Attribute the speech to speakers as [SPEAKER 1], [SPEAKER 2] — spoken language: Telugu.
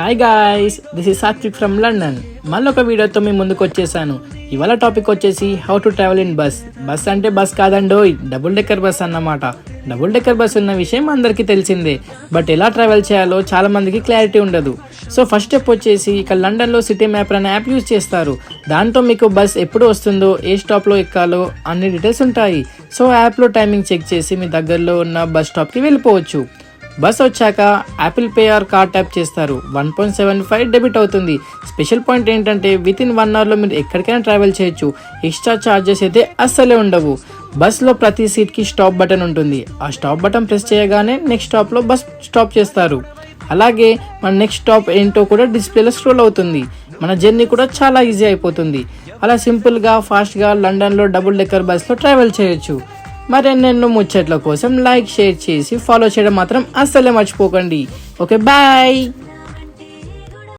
[SPEAKER 1] Hi guys, this is Satvik from London. మళ్ళీ ఒక వీడియోతో మీ ముందుకు వచ్చేసాను. ఇవాళ టాపిక్ వచ్చేసి how to travel in bus. Bus అంటే బస్ కాదండోయ్, డబుల్ డెక్కర్ బస్ అన్నమాట. డబుల్ డెక్కర్ బస్ ఉన్న విషయం అందరికీ తెలిసిందే. బట్ ఎలా ట్రావెల్ చేయాలో చాలా మందికి క్లారిటీ ఉండదు. సో ఫస్ట్ స్టెప్ వచ్చేసి ఇక్కడ లండన్లో సిటీ మ్యాప్ అనే యాప్ యూజ్ చేస్తారు. దాంతో మీకు బస్ ఎప్పుడు వస్తుందో, ఏ స్టాప్లో ఎక్కాలో అన్ని డీటెయిల్స్ ఉంటాయి. సో యాప్లో టైమింగ్ చెక్ చేసి మీ దగ్గరలో ఉన్న బస్ స్టాప్కి వెళ్ళిపోవచ్చు. బస్ వచ్చాక Apple Pay or card tap చేస్తారు. 1.75 డెబిట్ అవుతుంది. స్పెషల్ పాయింట్ ఏంటంటే విత్ ఇన్ 1 అవర్లో మీరు ఎక్కడికైనా ట్రావెల్ చేయొచ్చు. ఎక్స్ట్రా ఛార్జెస్ అయితే అస్సలే ఉండవు. బస్లో ప్రతి సీట్కి స్టాప్ బటన్ ఉంటుంది. ఆ స్టాప్ బటన్ ప్రెస్ చేయగానే నెక్స్ట్ స్టాప్లో బస్ స్టాప్ చేస్తారు. అలాగే మన నెక్స్ట్ స్టాప్ ఏంటో కూడా డిస్ప్లేలో స్క్రోల్ అవుతుంది. మన జర్నీ కూడా చాలా ఈజీ అయిపోతుంది. అలా సింపుల్గా ఫాస్ట్గా లండన్లో డబుల్ డెక్కర్ బస్లో ట్రావెల్ చేయొచ్చు. మరెన్నెన్నో ముచ్చట్ల కోసం లైక్, షేర్ చేసి ఫాలో చేయడం మాత్రం అస్సలే మర్చిపోకండి. Okay, bye.